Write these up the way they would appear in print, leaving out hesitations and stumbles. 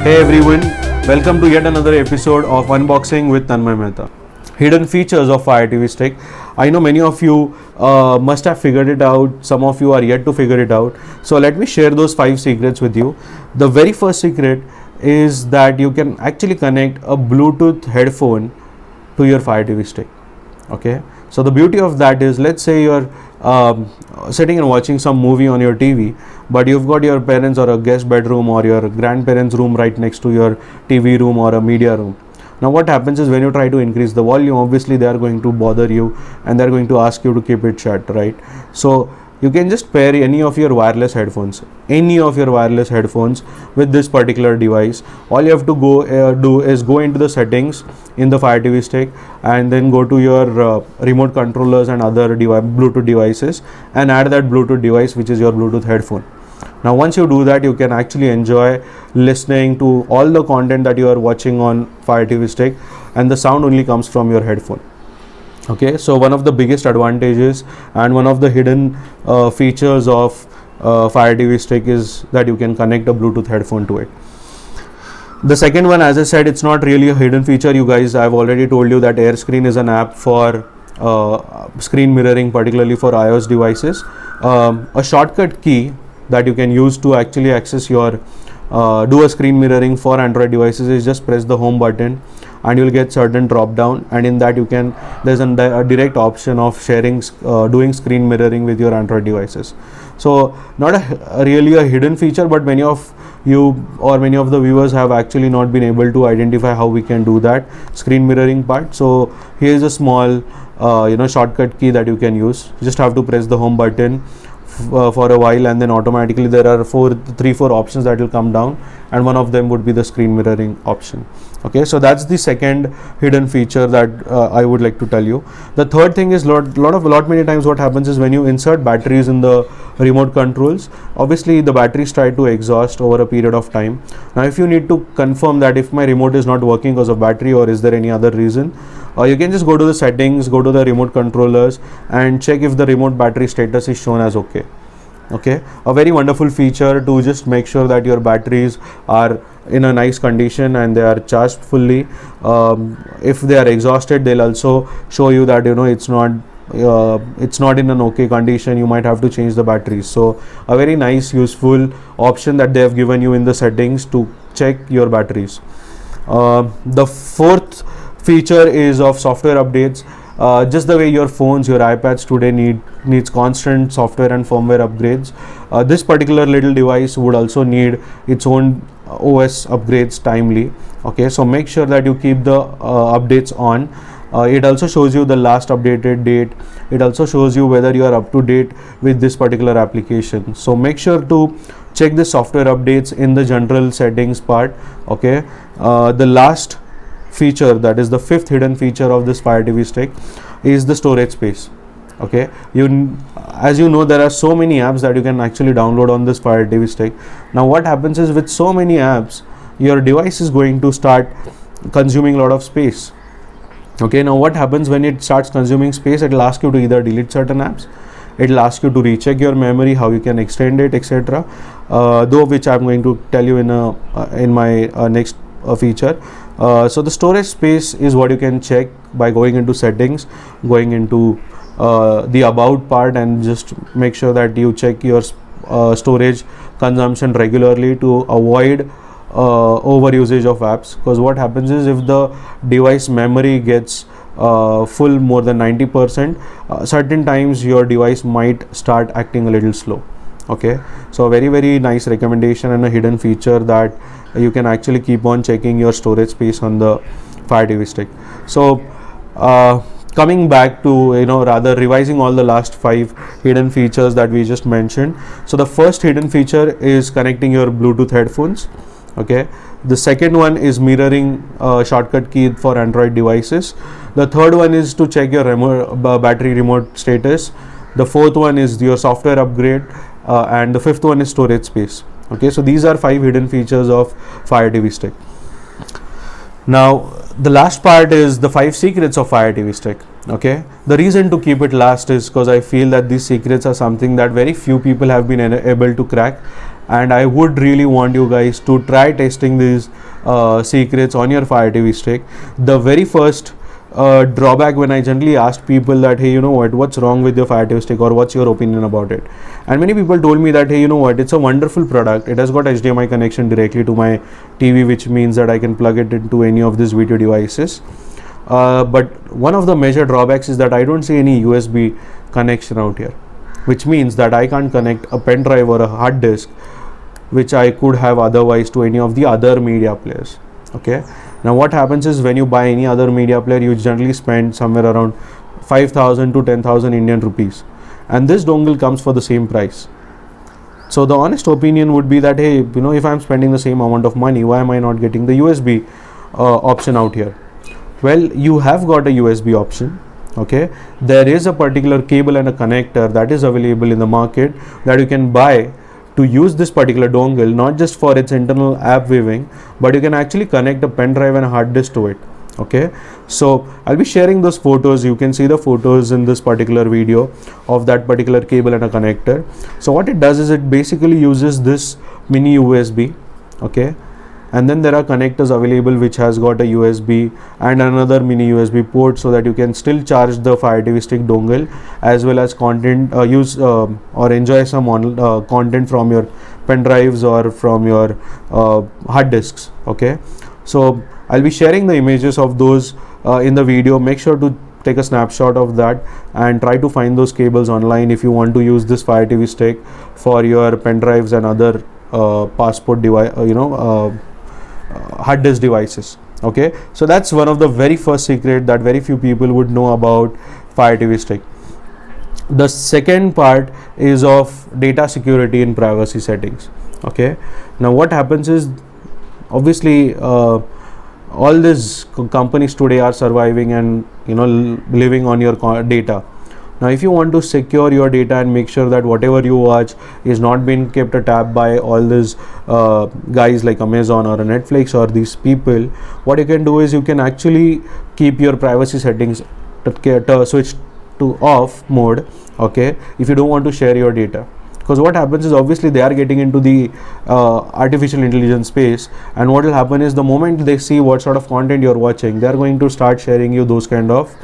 Hey everyone, welcome to yet another episode of Unboxing with Tanmay Mehta. Hidden features of Fire TV Stick. I know many of you must have figured it out, some of you are yet to figure it out. So let me share those 5 secrets with you. The very first secret is that you can actually connect a Bluetooth headphone to your Fire TV Stick. Okay, so the beauty of that is, let's say you're sitting and watching some movie on your TV, but you've got your parents or a guest bedroom or your grandparents' room right next to your TV room or a media room. Now what happens is, when you try to increase the volume, obviously they are going to bother you and they're going to ask you to keep it shut, right? So you can just pair any of your wireless headphones with this particular device. All you have to do is go into the settings in the Fire TV Stick and then go to your remote controllers and other Bluetooth devices and add that Bluetooth device, which is your Bluetooth headphone. Now once you do that, you can actually enjoy listening to all the content that you are watching on Fire TV Stick, and the sound only comes from your headphone. Okay, so one of the biggest advantages and one of the hidden features of Fire TV Stick is that you can connect a Bluetooth headphone to it. The second one, as I said, it's not really a hidden feature, you guys. I've already told you that AirScreen is an app for screen mirroring, particularly for iOS devices. A shortcut key that you can use to actually access your do a screen mirroring for Android devices is just press the home button and you'll get certain drop down, and in that there's a direct option of sharing doing screen mirroring with your Android devices. So not really a hidden feature, but many of you or many of the viewers have actually not been able to identify how we can do that screen mirroring part. So here's a small shortcut key that you can use. You just have to press the home button for a while, and then automatically there are 3-4 options that will come down, and one of them would be the screen mirroring option. Okay, so that's the second hidden feature that I would like to tell you. The third thing is, many times what happens is, when you insert batteries in the remote controls, obviously the batteries try to exhaust over a period of time. Now if you need to confirm that if my remote is not working because of battery or is there any other reason, you can just go to the settings, go to the remote controllers and check if the remote battery status is shown as okay. Okay, a very wonderful feature to just make sure that your batteries are in a nice condition and they are charged fully. If they are exhausted, they'll also show you that it's not in an okay condition. You might have to change the batteries. So a very nice, useful option that they have given you in the settings to check your batteries. The fourth feature is of software updates. Just the way your phones, your iPads today needs constant software and firmware upgrades, this particular little device would also need its own OS upgrades timely. Okay, so make sure that you keep the updates on. It also shows you the last updated date. It also shows you whether you are up to date with this particular application. So make sure to check the software updates in the general settings part. Okay, the last feature, that is the fifth hidden feature of this Fire TV Stick, is the storage space. Okay, as you know, there are so many apps that you can actually download on this Fire TV Stick. Now what happens is, with so many apps, your device is going to start consuming a lot of space. Okay, now what happens when it starts consuming space? It will ask you to either delete certain apps, it will ask you to recheck your memory, how you can extend it, etc. Though which I'm going to tell you in my next feature. So the storage space is what you can check by going into settings, going into the about part, and just make sure that you check your storage consumption regularly to avoid over usage of apps. Because what happens is, if the device memory gets full more than 90%, certain times your device might start acting a little slow. Okay, so a very nice recommendation and a hidden feature that you can actually keep on checking your storage space on the Fire TV Stick. So coming back to rather revising all the last 5 hidden features that we just mentioned. So the first hidden feature is connecting your Bluetooth headphones. Okay, the second one is mirroring shortcut key for Android devices. The third one is to check your battery remote status. The fourth one is your software upgrade, and the fifth one is storage space. Okay, so these are 5 hidden features of Fire TV Stick. Now the last part is the 5 secrets of Fire TV Stick. Okay, the reason to keep it last is because I feel that these secrets are something that very few people have been able to crack, and I would really want you guys to try testing these secrets on your Fire TV stick. The very first drawback when I generally asked people that, hey, you know what's wrong with your Fire TV stick, or what's your opinion about it, and many people told me that, hey, you know what, it's a wonderful product, it has got HDMI connection directly to my TV, which means that I can plug it into any of these video devices. But one of the major drawbacks is that I don't see any USB connection out here, which means that I can't connect a pen drive or a hard disk, which I could have otherwise, to any of the other media players. Okay, now what happens is, when you buy any other media player, you generally spend somewhere around 5,000 to 10,000 Indian rupees, and this dongle comes for the same price. So the honest opinion would be that, hey, you know, if I'm spending the same amount of money, why am I not getting the USB option out here? Well, you have got a USB option. Okay, there is a particular cable and a connector that is available in the market that you can buy to use this particular dongle, not just for its internal app viewing, but you can actually connect a pen drive and a hard disk to it. Okay, so I'll be sharing those photos. You can see the photos in this particular video of that particular cable and a connector. So what it does is, it basically uses this mini USB. Okay, and then there are connectors available which has got a USB and another mini USB port, so that you can still charge the Fire TV stick dongle, as well as content use or enjoy some content from your pen drives or from your hard disks. Okay, so I'll be sharing the images of those in the video. Make sure to take a snapshot of that and try to find those cables online if you want to use this Fire TV stick for your pen drives and other passport device, hard disk devices. Okay, so that's one of the very first secret that very few people would know about Fire TV stick. The second part is of data security and privacy settings. Okay, now what happens is, obviously all these companies today are surviving and living on your data. Now if you want to secure your data and make sure that whatever you watch is not being kept a tab by all these guys like Amazon or Netflix or these people, what you can do is, you can actually keep your privacy settings to switch to off mode. Okay, if you don't want to share your data, because what happens is, obviously they are getting into the artificial intelligence space, and what will happen is, the moment they see what sort of content you're watching, they are going to start sharing you those kind of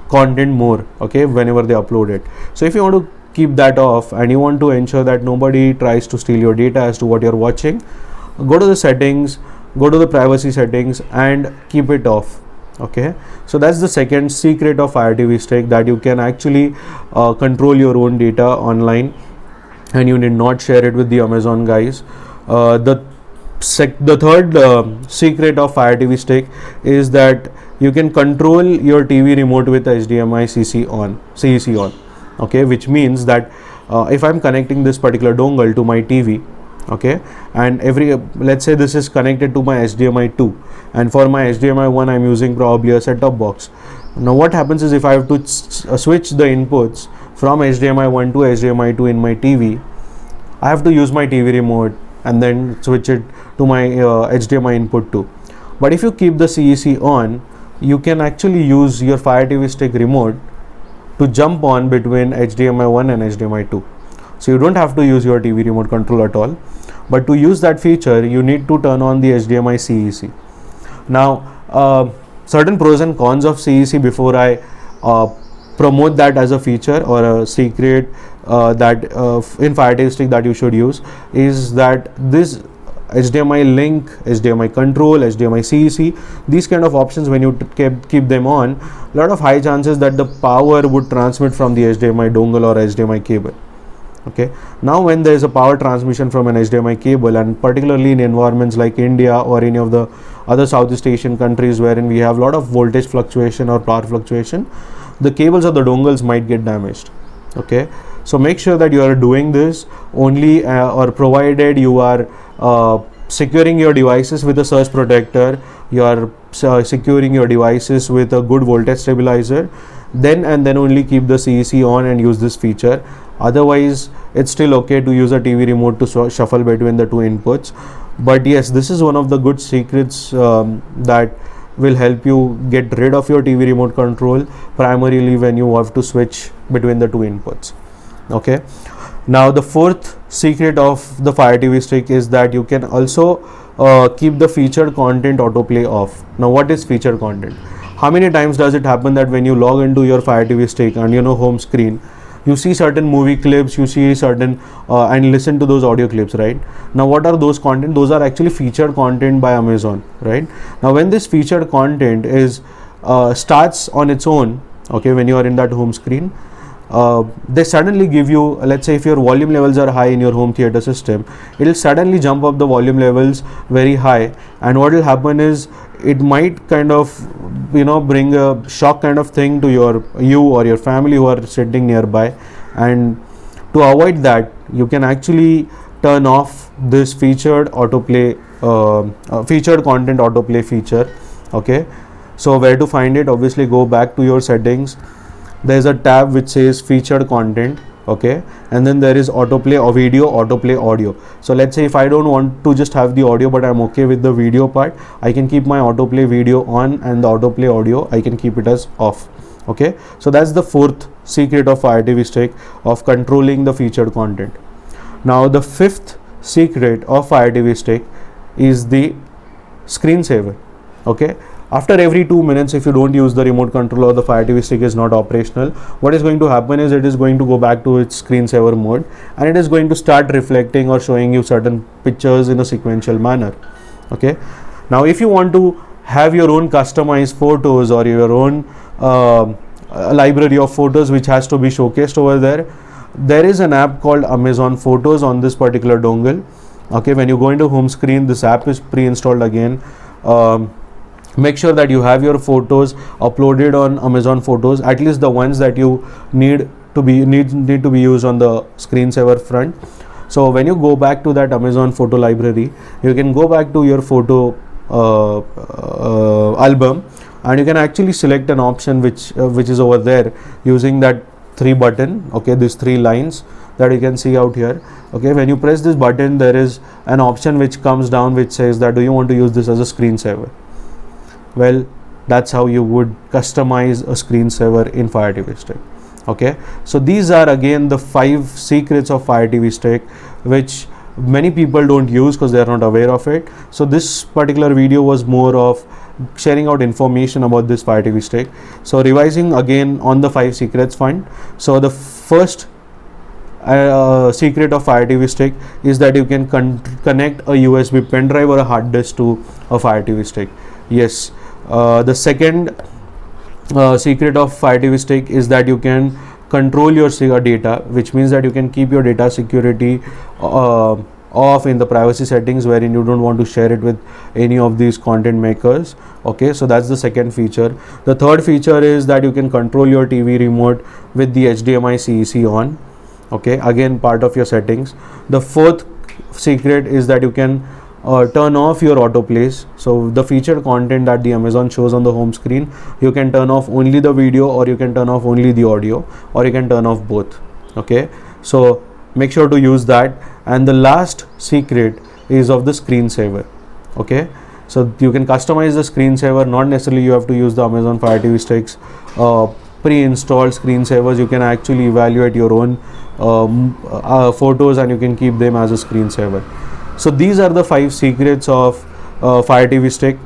content more. Okay, whenever they upload it. So if you want to keep that off and you want to ensure that nobody tries to steal your data as to what you're watching, go to the settings, go to the privacy settings and keep it off. Okay, so that's the second secret of Fire TV stick, that you can actually control your own data online, and you need not share it with the Amazon guys. The third secret of Fire TV stick is that you can control your TV remote with HDMI CEC on. Okay, which means that if I'm connecting this particular dongle to my TV, okay, and let's say this is connected to my HDMI 2, and for my HDMI 1 I'm using probably a set-top box. Now what happens is, if I have to switch the inputs from HDMI 1 to HDMI 2 in my TV, I have to use my TV remote and then switch it to my HDMI input too. But if you keep the CEC on, you can actually use your Fire TV stick remote to jump on between HDMI 1 and HDMI 2. So you don't have to use your TV remote control at all. But to use that feature, you need to turn on the HDMI CEC. Now, certain pros and cons of CEC before I promote that as a feature or a secret that in Fire TV stick that you should use, is that this HDMI link, HDMI control, HDMI CEC, these kind of options, when you keep them on, a lot of high chances that the power would transmit from the HDMI dongle or HDMI cable. Okay, now when there is a power transmission from an HDMI cable, and particularly in environments like India or any of the other Southeast Asian countries wherein we have a lot of voltage fluctuation or power fluctuation, the cables or the dongles might get damaged. Okay, so make sure that you are doing this only or provided you are securing your devices with a surge protector, you are securing your devices with a good voltage stabilizer, then and then only keep the CEC on and use this feature. Otherwise it's still okay to use a TV remote to shuffle between the two inputs. But yes, this is one of the good secrets that will help you get rid of your TV remote control, primarily when you have to switch between the two inputs. Okay, Now the fourth secret of the Fire TV stick is that you can also keep the featured content autoplay off. Now what is featured content? How many times does it happen that when you log into your Fire TV stick and home screen, you see certain movie clips, you see certain and listen to those audio clips, right? Now what are those content? Those are actually featured content by Amazon, right? Now when this featured content is starts on its own, okay, when you are in that home screen, they suddenly give you, let's say if your volume levels are high in your home theater system, it will suddenly jump up the volume levels very high, and what will happen is it might kind of bring a shock kind of thing to you or your family who are sitting nearby. And to avoid that, you can actually turn off this featured autoplay featured content autoplay feature. Okay, so where to find it? Obviously go back to your settings. There is a tab which says featured content, okay, and then there is autoplay or video, autoplay audio. So let's say if I don't want to just have the audio but I'm okay with the video part, I can keep my autoplay video on and the autoplay audio I can keep it as off. Okay, so that's the fourth secret of Fire TV stick, of controlling the featured content. Now the fifth secret of Fire TV stick is the screensaver. Okay, after every 2 minutes, if you don't use the remote control or the Fire TV stick is not operational, what is going to happen is it is going to go back to its screensaver mode, and it is going to start reflecting or showing you certain pictures in a sequential manner. Okay, now if you want to have your own customized photos or your own library of photos which has to be showcased over there, there is an app called Amazon Photos on this particular dongle. Okay, when you go into home screen, this app is pre-installed again. Make sure that you have your photos uploaded on Amazon Photos, at least the ones that you need to be used on the screensaver front. So when you go back to that Amazon photo library, you can go back to your photo album, and you can actually select an option which is over there using that 3 button. Okay, these 3 lines that you can see out here. Okay, when you press this button, there is an option which comes down which says that do you want to use this as a screensaver. Well, that's how you would customize a screensaver in Fire TV stick. Okay, so these are again the 5 secrets of Fire TV stick which many people don't use because they are not aware of it. So this particular video was more of sharing out information about this Fire TV stick. So revising again on the 5 secrets fund. So the first secret of Fire TV stick is that you can connect a USB pen drive or a hard disk to a Fire TV stick. Yes. The second secret of Fire TV stick is that you can control your data, which means that you can keep your data security off in the privacy settings, wherein you don't want to share it with any of these content makers. Okay, so that's the second feature. The third feature is that you can control your TV remote with the HDMI CEC on. Okay, again part of your settings. The fourth secret is that you can turn off your autoplays. So the featured content that the Amazon shows on the home screen, you can turn off only the video, or you can turn off only the audio, or you can turn off both. Okay, so make sure to use that. And the last secret is of the screensaver. Okay, so you can customize the screensaver. Not necessarily you have to use the Amazon Fire TV sticks pre-installed screensavers. You can actually evaluate your own photos and you can keep them as a screensaver. So these are the 5 secrets of Fire TV stick.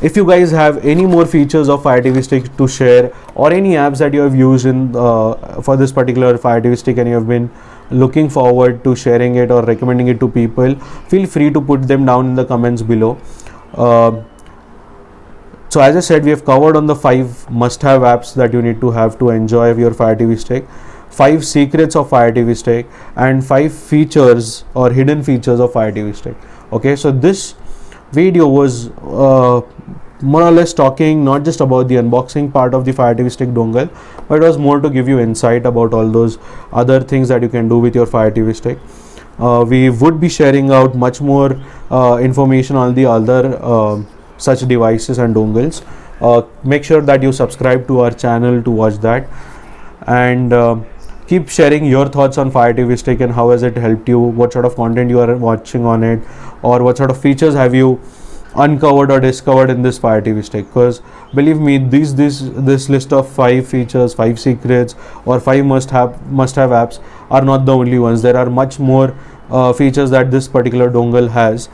If you guys have any more features of Fire TV stick to share, or any apps that you have used in for this particular Fire TV stick and you have been looking forward to sharing it or recommending it to people, feel free to put them down in the comments below. So as I said, we have covered on the 5 must-have apps that you need to have to enjoy your Fire TV stick, 5 secrets of Fire TV stick, and 5 features or hidden features of Fire TV stick. Okay, so this video was more or less talking not just about the unboxing part of the Fire TV stick dongle, but it was more to give you insight about all those other things that you can do with your Fire TV stick. We would be sharing out much more information on the other such devices and dongles. Make sure that you subscribe to our channel to watch that, and keep sharing your thoughts on Fire TV stick and how has it helped you, what sort of content you are watching on it, or what sort of features have you uncovered or discovered in this Fire TV stick. Because believe me, this list of 5 features, 5 secrets, or 5 must have apps are not the only ones. There are much more features that this particular dongle has,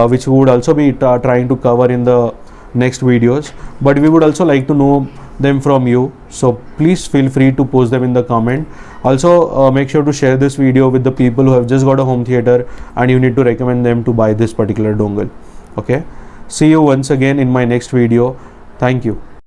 which we would also be trying to cover in the next videos, but we would also like to know them from you, so please feel free to post them in the comment. Also make sure to share this video with the people who have just got a home theater and you need to recommend them to buy this particular dongle. Okay, see you once again in my next video. Thank you.